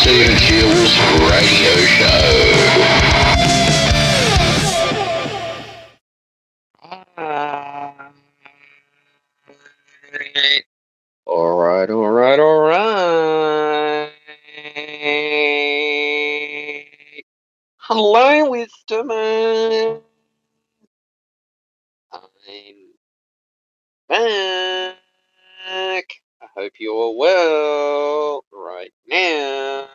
Steve and Jill's radio show. Alright. Hello, Wisdomer. I'm back. I hope you're well right now.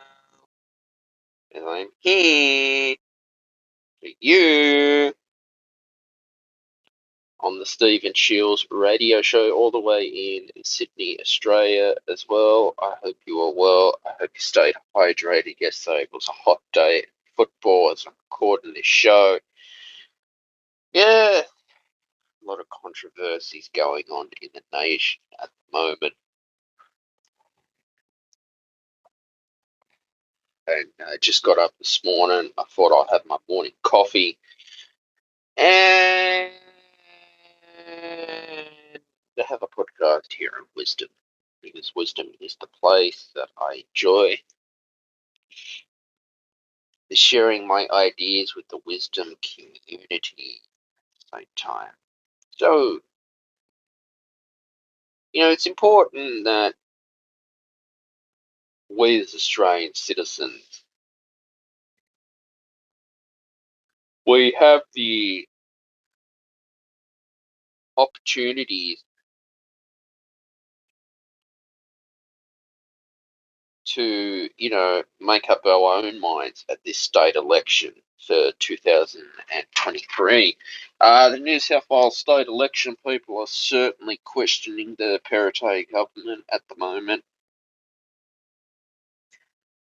And I'm here for you on the Steve and Shields radio show all the way in Sydney, Australia as well. I hope you are well. I hope you stayed hydrated yesterday. It was a hot day at football as I'm recording this show. Yeah, a lot of controversies going on in the nation at the moment. And I just got up this morning. I thought I'd have my morning coffee and to have a podcast here on wisdom, because wisdom is the place that I enjoy sharing my ideas with the wisdom community at the same time. So, it's important that we as Australian citizens, we have the opportunities to, make up our own minds at this state election for 2023. The New South Wales state election, people are certainly questioning the Perrottet government at the moment.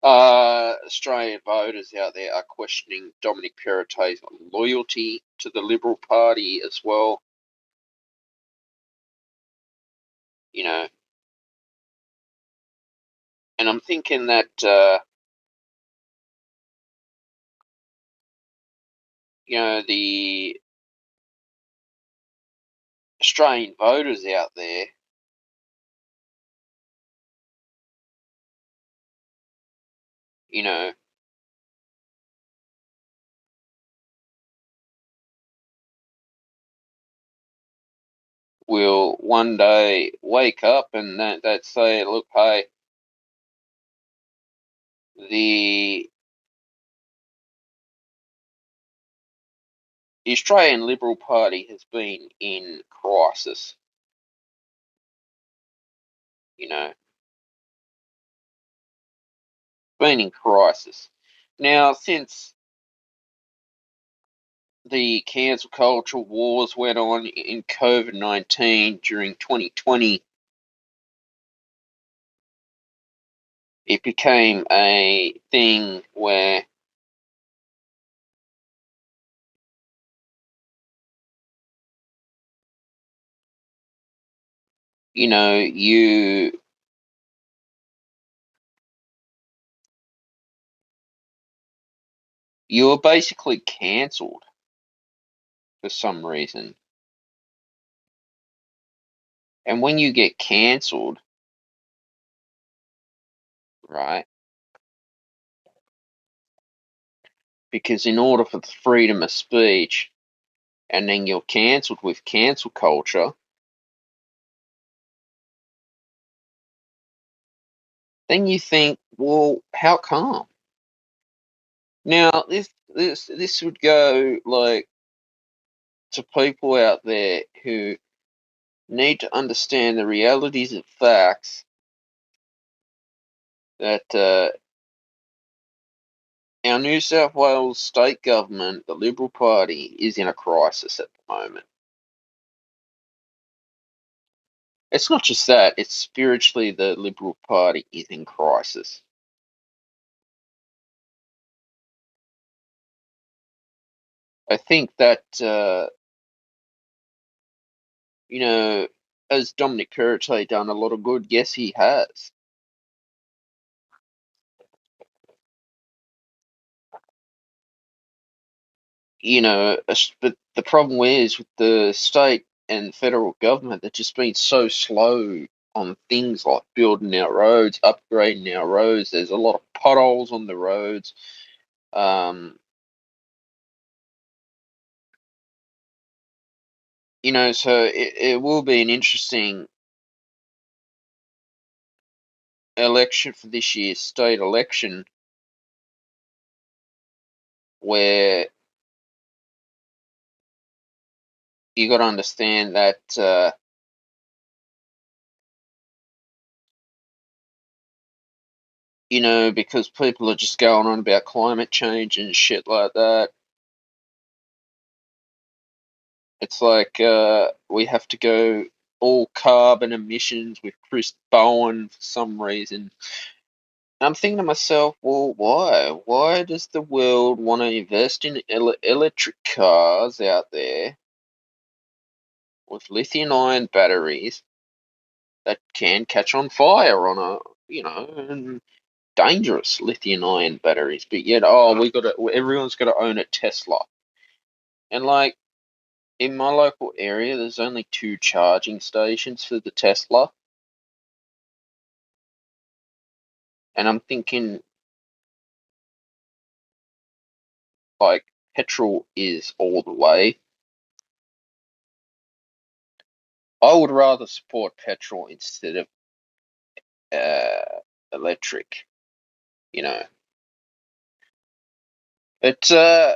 Australian voters out there are questioning Dominic Perrottet's loyalty to the Liberal Party as well. And I'm thinking that, the Australian voters out there, will one day wake up and that say, look, hey, the Australian Liberal Party has been in crisis. Been in crisis. Now, since the cancel culture wars went on in COVID-19 during 2020, it became a thing where you were basically cancelled for some reason. And when you get cancelled, right, because in order for the freedom of speech, and then you're cancelled with cancel culture, then you think, well, how come? Now, this would go like to people out there who need to understand the realities of facts that our New South Wales state government, the Liberal Party, is in a crisis at the moment. It's not just that, it's spiritually the Liberal Party is in crisis. I think that, has Dominic Perrottet done a lot of good? Yes, he has. But the problem is with the state and federal government, they've just been so slow on things like building our roads, upgrading our roads. There's a lot of potholes on the roads. So it will be an interesting election for this year's state election, where you got to understand that because people are just going on about climate change and shit like that. It's like we have to go all carbon emissions with Chris Bowen for some reason. And I'm thinking to myself, well, why? Why does the world want to invest in electric cars out there with lithium-ion batteries that can catch on fire on and dangerous lithium-ion batteries? But yet, everyone's got to own a Tesla. And like in my local area, there's only 2 charging stations for the Tesla. And I'm thinking, like, petrol is all the way. I would rather support petrol instead of electric, you know. But I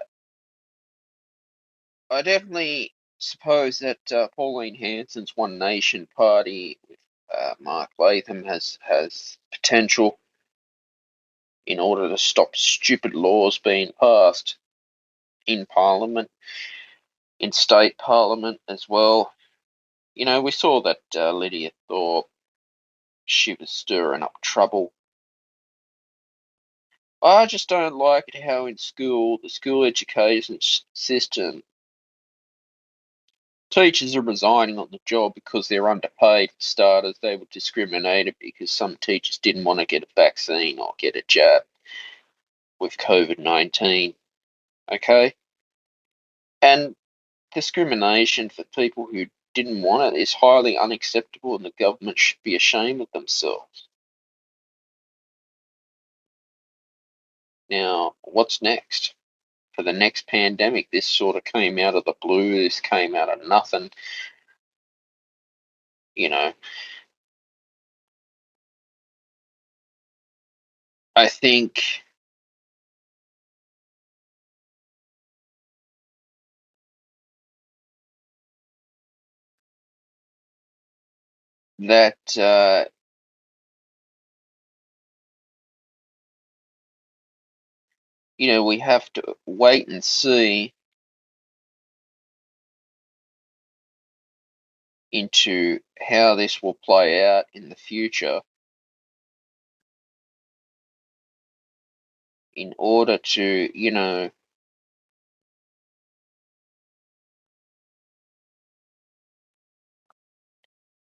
definitely suppose that Pauline Hanson's One Nation party with Mark Latham has potential in order to stop stupid laws being passed in Parliament, in state Parliament as well. We saw that Lydia Thorpe, she was stirring up trouble. I just don't like it how in school, the school education system, teachers are resigning on the job because they're underpaid for starters. They were discriminated because some teachers didn't want to get a vaccine or get a jab with COVID-19. Okay? And discrimination for people who didn't want it is highly unacceptable, and the government should be ashamed of themselves. Now, what's next? For the next pandemic, this sort of came out of the blue, this came out of nothing, you know. I think that we have to wait and see into how this will play out in the future in order to,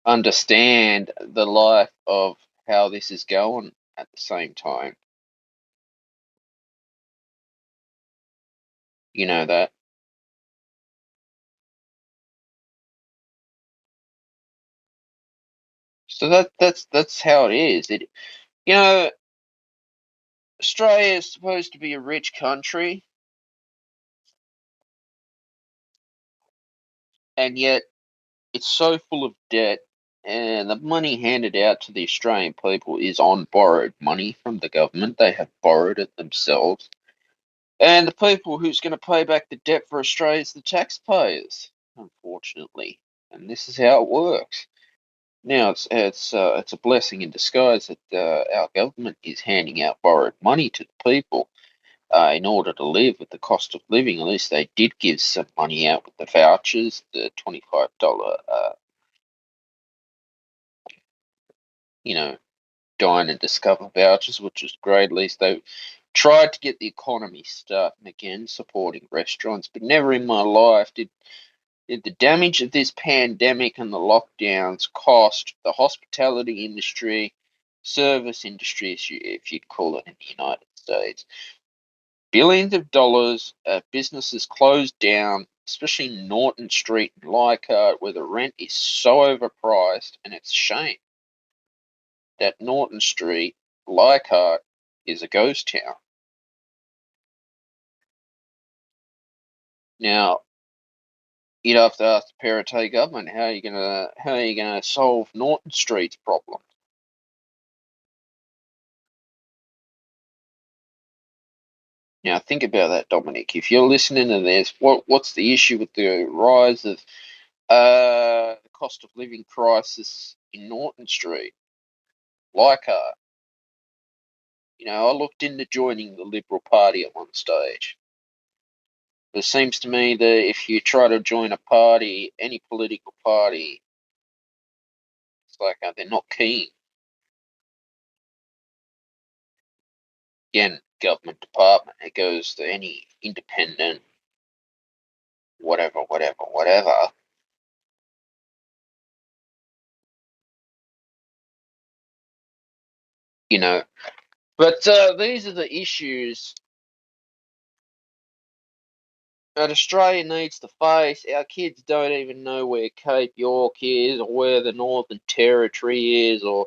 understand the life of how this is going at the same time. You know that. So that's how it is. You know, Australia is supposed to be a rich country, and yet it's so full of debt, and the money handed out to the Australian people is on borrowed money from the government. They have borrowed it themselves. And the people who's going to pay back the debt for Australia is the taxpayers, unfortunately. And this is how it works. Now it's a blessing in disguise that our government is handing out borrowed money to the people in order to live with the cost of living. At least they did give some money out with the vouchers, the $25, you know, dine and discover vouchers, which was great. At least they tried to get the economy starting again, supporting restaurants. But never in my life did the damage of this pandemic and the lockdowns cost the hospitality industry, service industry, if you'd call it in the United States, billions of dollars. Businesses closed down, especially Norton Street and Leichhardt, where the rent is so overpriced, and it's a shame. that Norton Street, Leichhardt, is a ghost town. Now, you'd have to ask the Perrottet government how are you gonna solve Norton Street's problem. Now think about that, Dominic. If you're listening to this, what's the issue with the rise of the cost of living crisis in Norton Street, Leichhardt? I looked into joining the Liberal Party at one stage. It seems to me that if you try to join a party, any political party, it's like they're not keen. Again, government department, it goes to any independent, whatever. You know. But these are the issues that Australia needs to face. Our kids don't even know where Cape York is, or where the Northern Territory is, or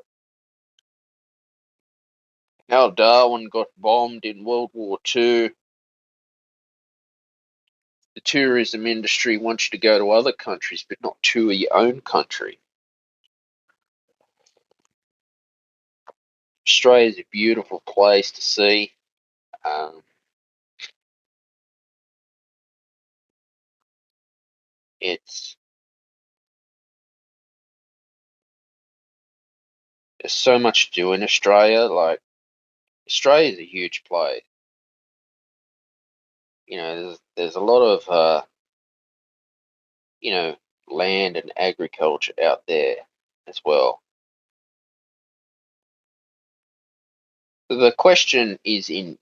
how Darwin got bombed in World War II. The tourism industry wants you to go to other countries, but not tour your own country. Australia is a beautiful place to see. It's There's so much to do in Australia. Like, Australia is a huge place. There's a lot of land and agriculture out there as well. The question is in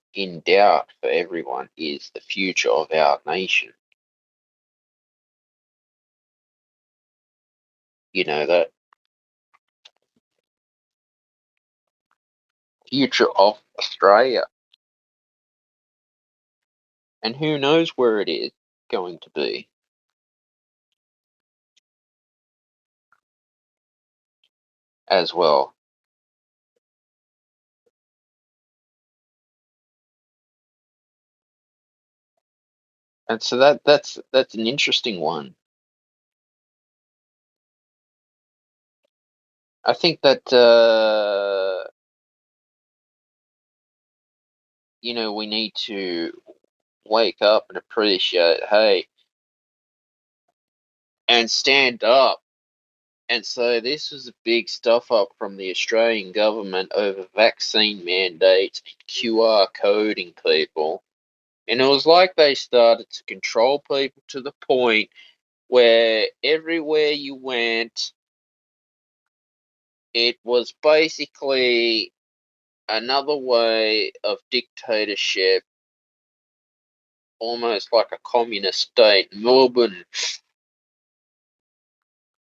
doubt for everyone is the future of our nation. That future of Australia. And who knows where it is going to be as well. And so that's an interesting one. I think that we need to wake up and appreciate, hey, and stand up and say this was a big stuff up from the Australian government over vaccine mandates and QR coding people. And it was like they started to control people to the point where everywhere you went, it was basically another way of dictatorship, almost like a communist state. Melbourne,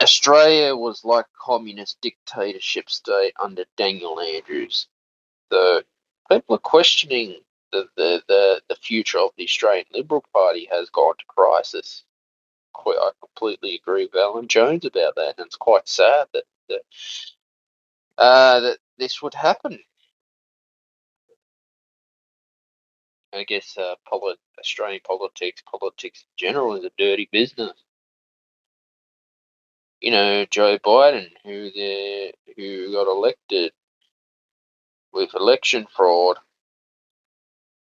Australia was like a communist dictatorship state under Daniel Andrews. So people are questioning the future of the Australian Liberal Party has gone to crisis. I completely agree with Alan Jones about that, and it's quite sad that this would happen. I guess Australian politics in general, is a dirty business. Joe Biden, who got elected with election fraud,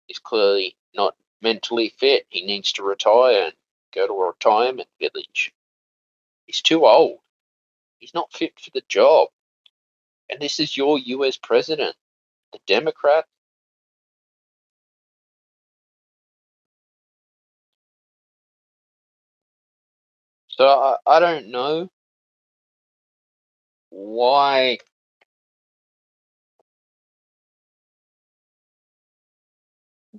is clearly not mentally fit. He needs to retire and go to a retirement village. He's too old. He's not fit for the job. And this is your US president, the Democrat. So I don't know why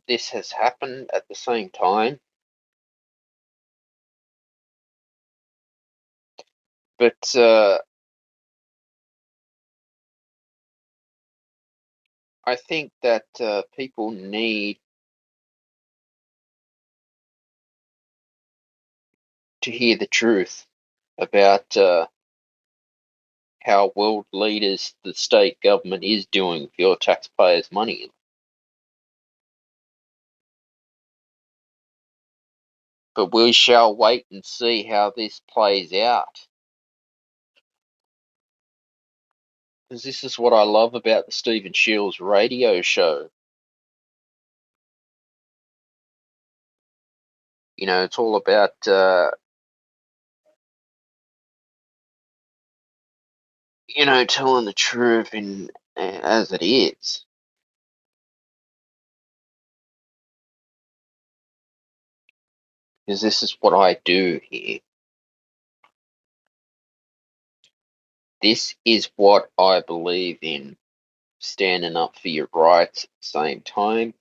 this has happened at the same time. But I think that people need to hear the truth about how world leaders, the state government is doing with your taxpayers' money. But we shall wait and see how this plays out. Because this is what I love about the Stephen Shields radio show. You know, it's all about, you know, telling the truth in as it is. Because this is what I do here. This is what I believe in. Standing up for your rights at the same time.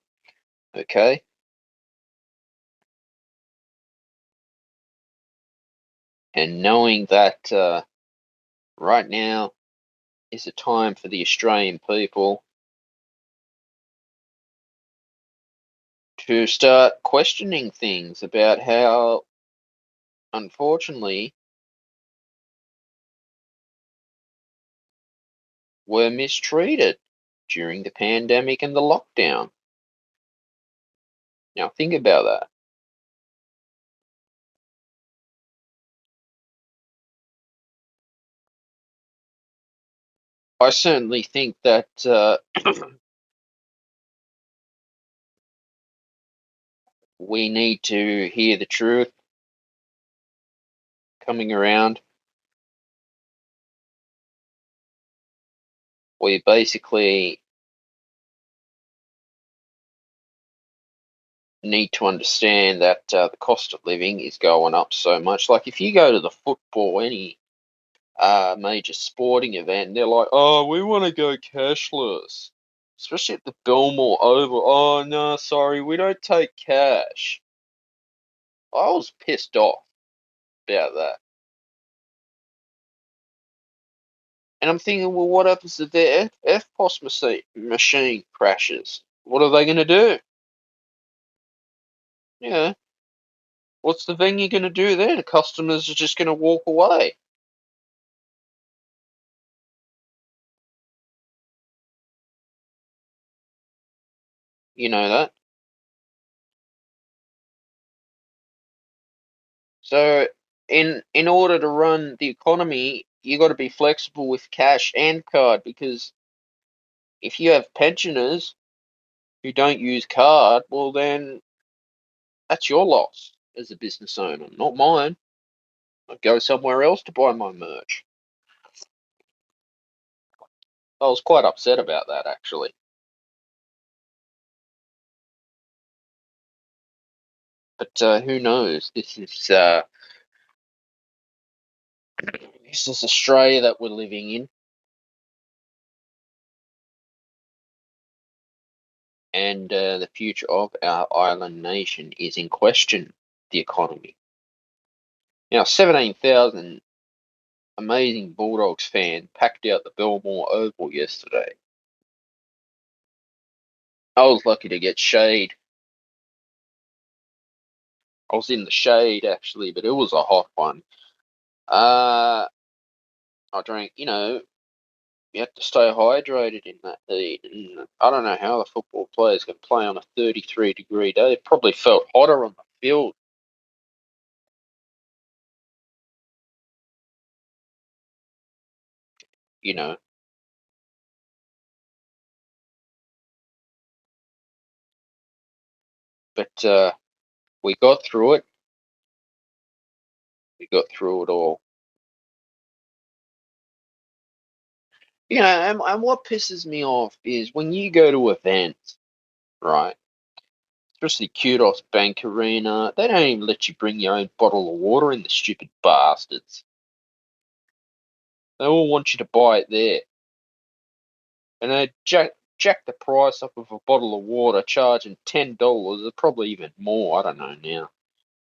Okay? And knowing that right now is a time for the Australian people to start questioning things about how, unfortunately, we're mistreated during the pandemic and the lockdown. Now, think about that. I certainly think that we need to hear the truth coming around. We basically need to understand that the cost of living is going up so much. Like if you go to the football, any major sporting event, and they're like, "Oh, we want to go cashless," especially at the Belmore Oval. "Oh no, sorry, we don't take cash." I was pissed off about that, and I'm thinking, well, what happens if their FPOS machine crashes? What are they going to do? Yeah, what's the venue going to do then? The customers are just going to walk away. You know that. So in order to run the economy, you got to be flexible with cash and card, because if you have pensioners who don't use card, well then that's your loss as a business owner, not mine. I'd go somewhere else to buy my merch. I was quite upset about that actually. But who knows? This is Australia that we're living in, and the future of our island nation is in question. The economy. Now, 17,000 amazing Bulldogs fan packed out the Belmore Oval yesterday. I was lucky to get shade. I was in the shade actually, but it was a hot one. I drank, you know, you have to stay hydrated in that heat. And I don't know how the football players can play on a 33-degree day. It probably felt hotter on the field, you know. But we got through it. We got through it all. You know, and what pisses me off is when you go to events, right? Especially Kudos Bank Arena. They don't even let you bring your own bottle of water in, the stupid bastards. They all want you to buy it there. And they jack the price up of a bottle of water, charging $10, or probably even more, I don't know now.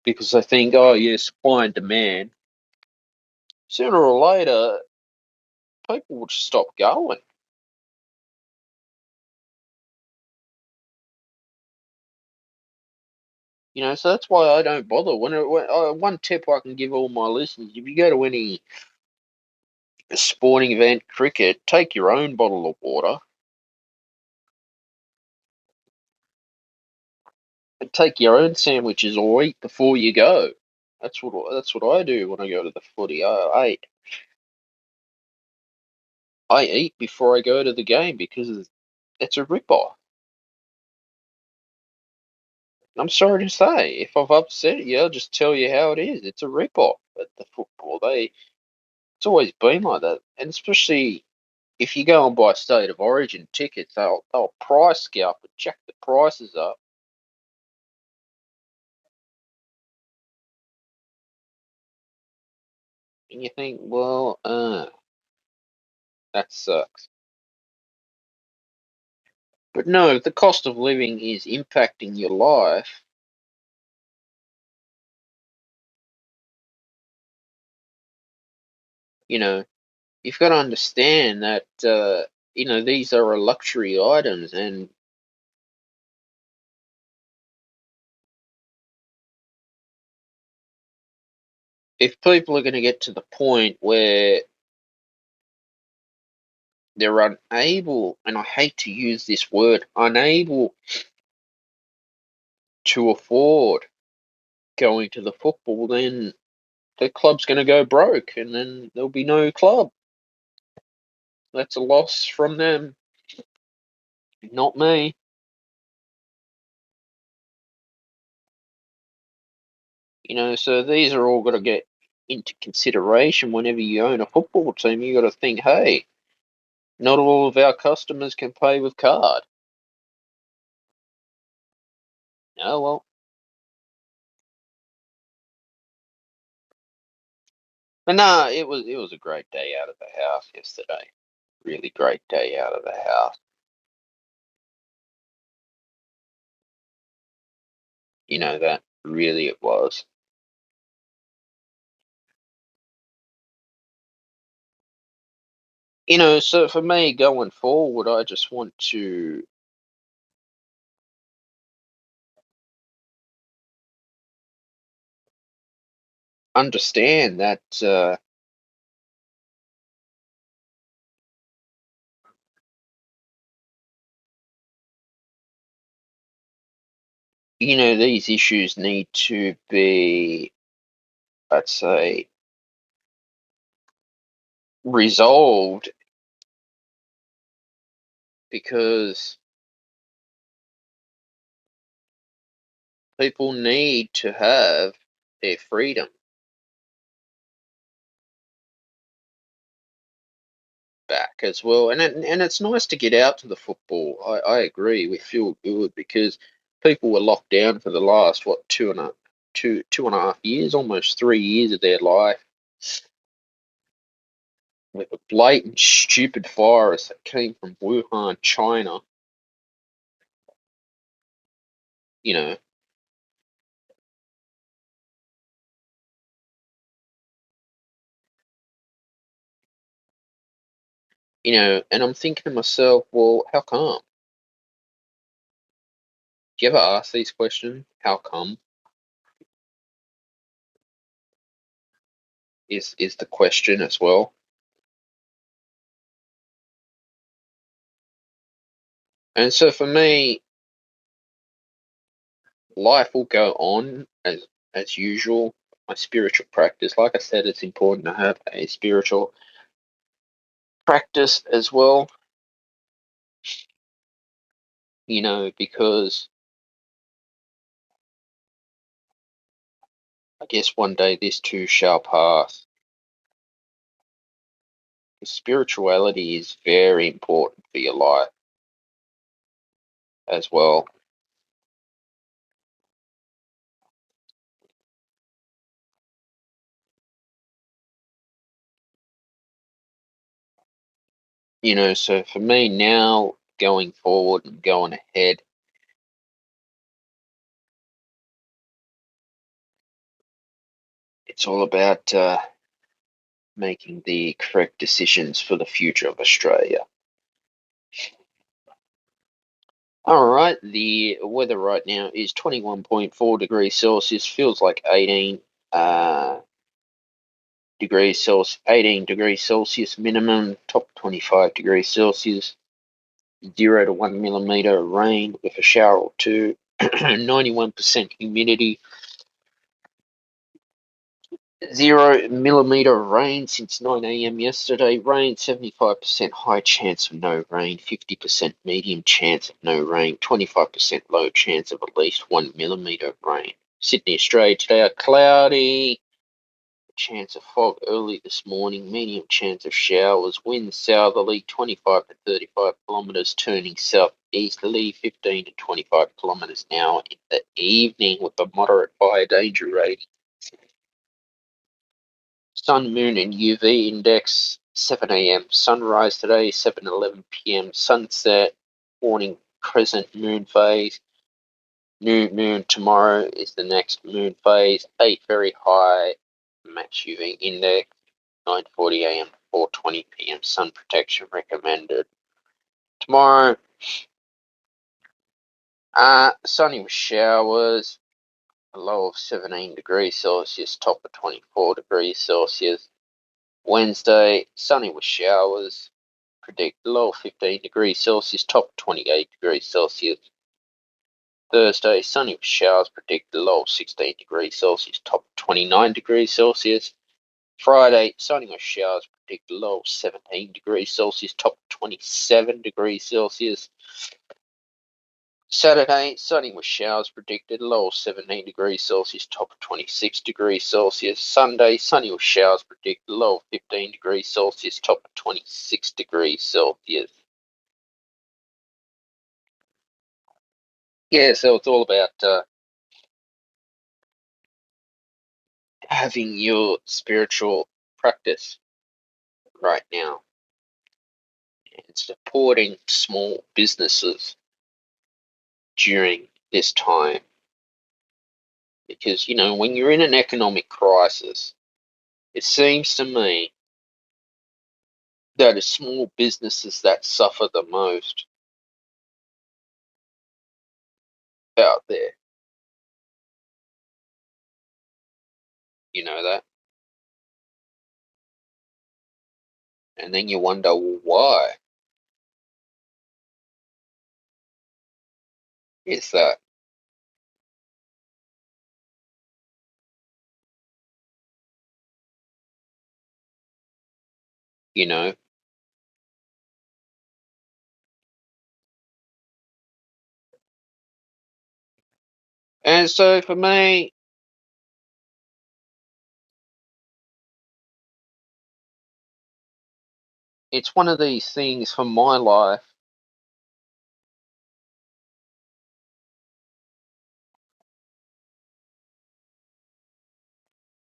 Because they think, oh yeah, supply and demand. Sooner or later, people will just stop going. You know, so that's why I don't bother. One tip I can give all my listeners: if you go to any a sporting event, cricket, take your own bottle of water and take your own sandwiches or eat before you go. That's what I do when I go to the footy. I eat before I go to the game because it's a rip-off. I'm sorry to say, if I've upset you, I'll just tell you how it is. It's a rip-off at the football. It's always been like that, and especially if you go and buy state of origin tickets, they'll price scalp and jack the prices up, and you think, well, that sucks. But no, if the cost of living is impacting your life, you know, you've got to understand that these are a luxury items, and if people are going to get to the point where they're unable, and I hate to use this word, unable to afford going to the football, then the club's going to go broke, and then there'll be no club. That's a loss from them, not me. So these are all got to get into consideration whenever you own a football team. You got to think, hey, not all of our customers can pay with card. Oh well. But no, it was a great day out of the house yesterday. Really great day out of the house. That really it was. So for me going forward, I just want to understand that these issues need to be, let's say, resolved because people need to have their freedom back as well. And it's nice to get out to the football. I agree. We feel good because people were locked down for the last what two and a half years, almost 3 years of their life with a blatant stupid virus that came from Wuhan, China. You know, and I'm thinking to myself, well, how come? Do you ever ask these questions? How come is the question as well. And so for me, life will go on as usual. My spiritual practice, like I said, it's important to have a spiritual practice as well, because I guess one day this too shall pass. Spirituality is very important for your life as well. So for me now, going forward and going ahead, it's all about making the correct decisions for the future of Australia. All right, the weather right now is 21.4 degrees Celsius, feels like 18. degrees Celsius, 18 degrees Celsius minimum, top 25 degrees Celsius, 0 to 1 millimeter of rain with a shower or two, 91% humidity, 0 millimeter of rain since 9 a.m. yesterday. Rain, 75% high chance of no rain, 50% medium chance of no rain, 25% low chance of at least 1 millimeter of rain. Sydney, Australia, today are cloudy. Chance of fog early this morning, medium chance of showers, wind southerly 25 to 35 kilometres, turning southeasterly 15 to 25 kilometres an hour in the evening with a moderate fire danger rating. Sun, moon and UV index 7 a.m. Sunrise today 7:11 p.m. Sunset, morning crescent moon phase. New moon tomorrow is the next moon phase. 8 very high max UV index. 9:40 a.m. to 4:20 p.m. Sun protection recommended. Tomorrow, sunny with showers. A low of 17 degrees Celsius, top of 24 degrees Celsius. Wednesday, sunny with showers. Predict low of 15 degrees Celsius, top of 28 degrees Celsius. Thursday, sunny with showers. Predict low of 16 degrees Celsius, top of 29 degrees Celsius. Friday, sunny with showers, predict low of 17 degrees Celsius, top of 27 degrees Celsius. Saturday, sunny with showers predicted, low of 17 degrees Celsius, top of 26 degrees Celsius. Sunday, sunny with showers predicted, low of 15 degrees Celsius, top of 26 degrees Celsius. Yeah, so it's all about having your spiritual practice right now and supporting small businesses during this time. Because, when you're in an economic crisis, it seems to me that it's small businesses that suffer the most out there. You know that? And then you wonder, well, why is that? You know? And so for me, it's one of these things for my life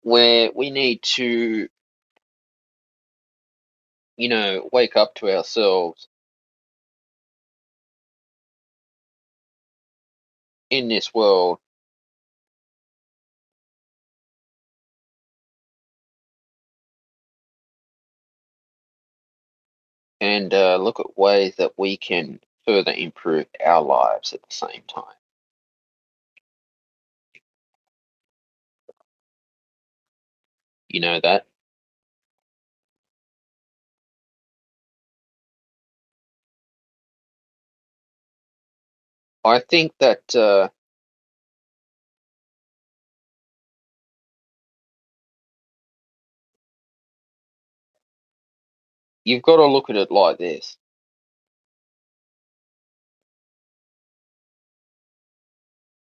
where we need to, wake up to ourselves in this world and look at ways that we can further improve our lives at the same time. You know that? I think that you've got to look at it like this,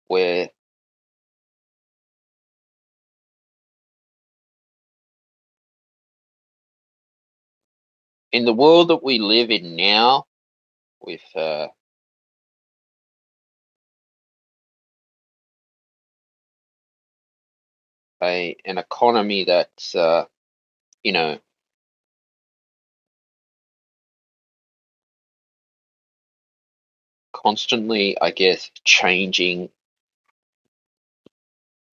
where in the world that we live in now, with an economy that's you know constantly, I guess, changing.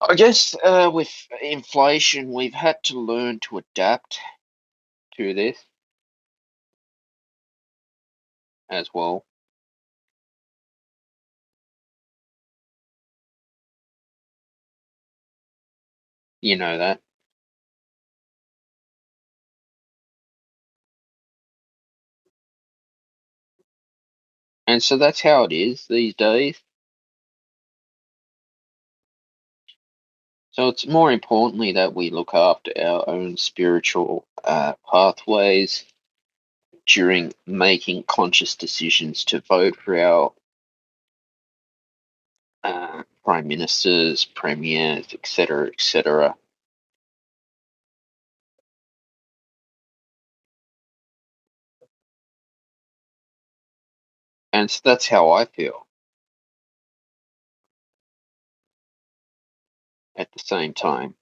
I guess with inflation, we've had to learn to adapt to this as well. You know that. And so that's how it is these days. So it's more importantly that we look after our own spiritual pathways during making conscious decisions to vote for our prime ministers, premiers, etc., etc. And so that's how I feel at the same time.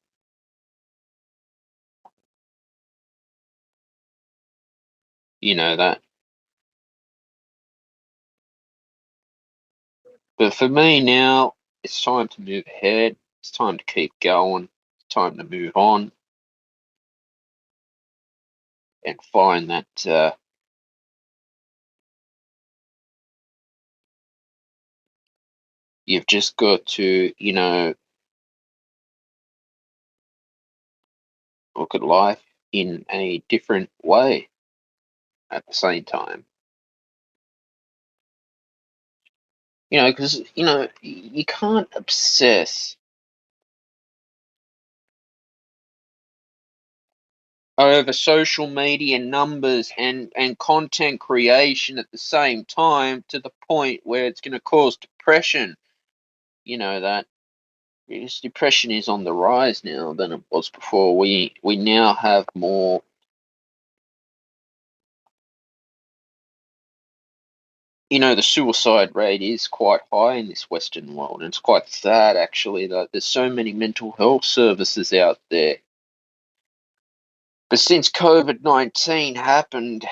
You know that. But for me now, it's time to move ahead. It's time to keep going. It's time to move on and find that you've just got to, look at life in a different way at the same time. Because, you can't obsess over social media numbers and content creation at the same time to the point where it's going to cause depression. You know that because depression is on the rise now than it was before. We now have more. The suicide rate is quite high in this Western world, and it's quite sad actually that there's so many mental health services out there. But since COVID-19 happened,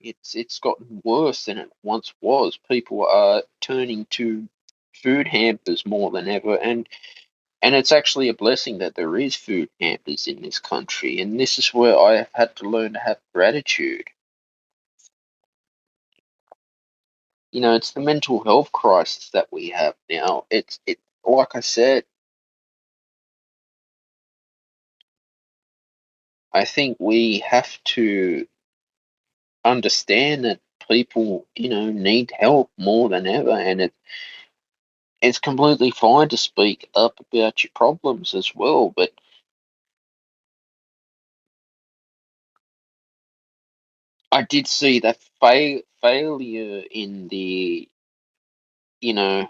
it's gotten worse than it once was. People are turning to food hampers more than ever, and it's actually a blessing that there is food hampers in this country. And this is where I have had to learn to have gratitude. It's the mental health crisis that we have now. It like I said, I think we have to understand that people, need help more than ever, and it's completely fine to speak up about your problems as well. But I did see that failure in the, you know,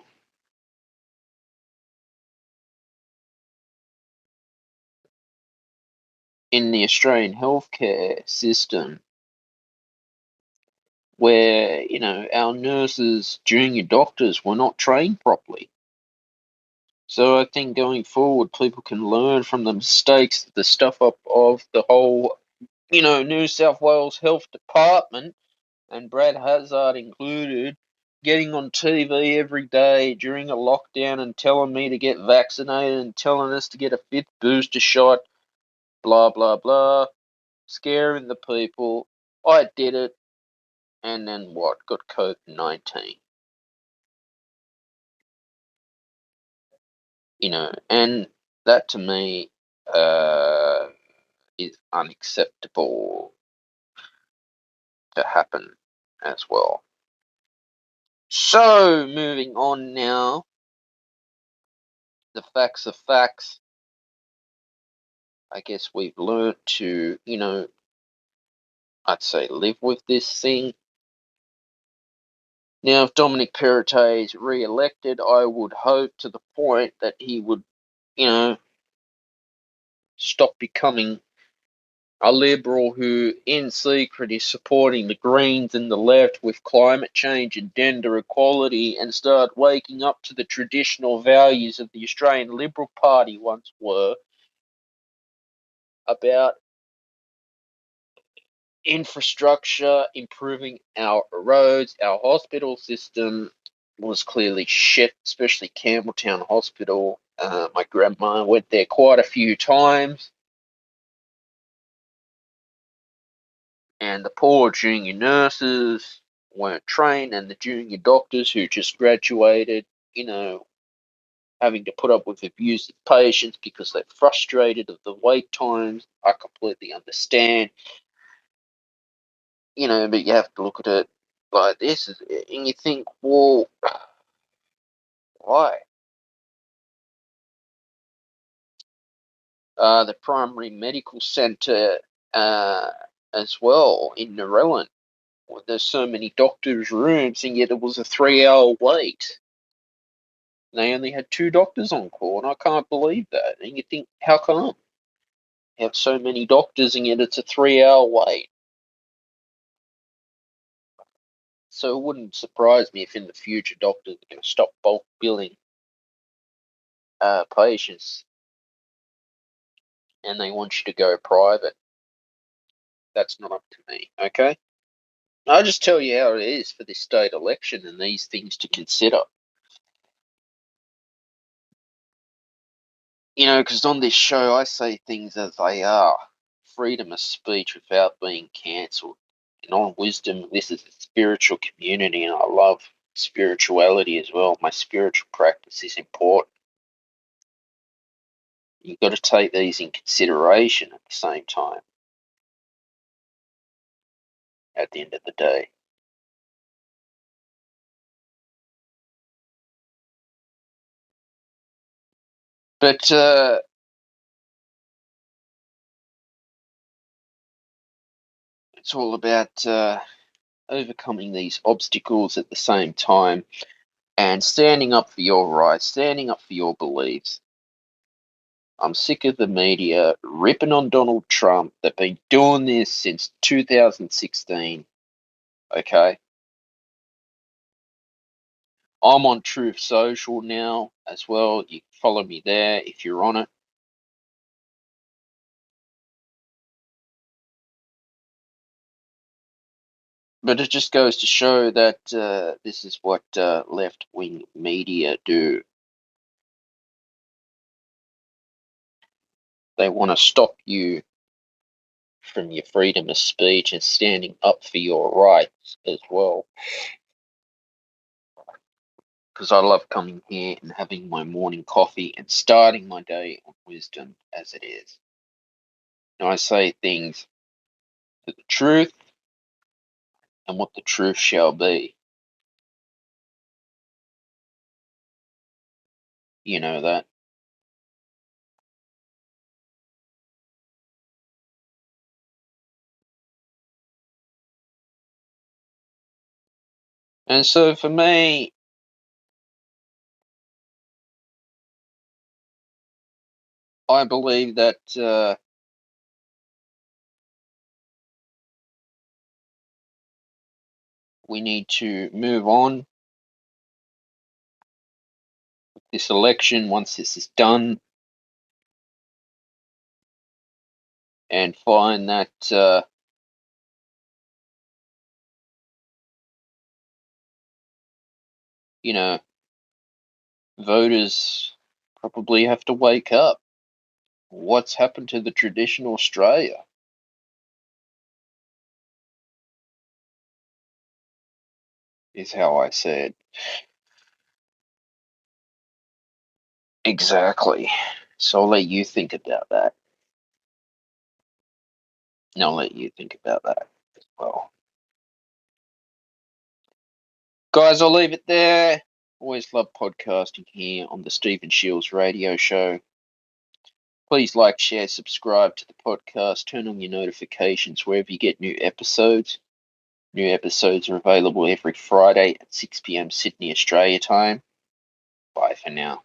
in the Australian healthcare system, where our nurses, junior doctors, were not trained properly. So I think going forward, people can learn from the mistakes, the stuff up of the whole, New South Wales Health Department, and Brad Hazard included, getting on TV every day during a lockdown and telling me to get vaccinated and telling us to get a fifth booster shot, blah, blah, blah, scaring the people. I did it, and then what? Got COVID-19. And that to me is unacceptable to happen as well. So, moving on now, the facts are facts. I guess we've learned to, I'd say live with this thing. Now, if Dominic Perrottet is re-elected, I would hope to the point that he would, you know, stop becoming a liberal who, in secret, is supporting the Greens and the left with climate change and gender equality, and start waking up to the traditional values of the Australian Liberal Party once were about infrastructure, improving our roads, our hospital system was clearly shit, especially Campbelltown Hospital. My grandma went there quite a few times, and the poor junior nurses weren't trained, and the junior doctors who just graduated, having to put up with abusive patients because they're frustrated of the wait times. I completely understand, but you have to look at it. like this, and you think, well, why? The primary medical centre as well in Narellan. Well, there's so many doctors' rooms, and yet it was a 3-hour wait. They only had 2 doctors on call, and I can't believe that. And you think, how come? You have so many doctors, and yet it's a 3-hour wait. So it wouldn't surprise me if in the future doctors are going to stop bulk billing patients, and they want you to go private. That's not up to me, okay? I'll just tell you how it is for this state election and these things to consider. You know, because on this show I say things as they are. Freedom of speech without being cancelled. And on Wisdom, this is a spiritual community, and I love spirituality as well. My spiritual practice is important. You've got to take these in consideration at the same time, at the end of the day. But it's all about overcoming these obstacles at the same time and standing up for your rights, standing up for your beliefs. I'm sick of the media ripping on Donald Trump. They've been doing this since 2016. Okay. I'm on Truth Social now as well. You can follow me there if you're on it. But it just goes to show that this is what left-wing media do. They want to stop you from your freedom of speech and standing up for your rights as well. Because I love coming here and having my morning coffee and starting my day on wisdom as it is. And I say things to the truth and what the truth shall be. You know that. And so for me, I believe that we need to move on with this election once this is done and find that you know, voters probably have to wake up. What's happened to the traditional Australia? Is how I said. Exactly. So I'll let you think about that. And I'll let you think about that as well. Guys, I'll leave it there. Always love podcasting here on the Stephen Shields radio show. Please like, share, subscribe to the podcast, turn on your notifications wherever you get new episodes. New episodes are available every Friday at 6 p.m. Sydney, Australia time. Bye for now.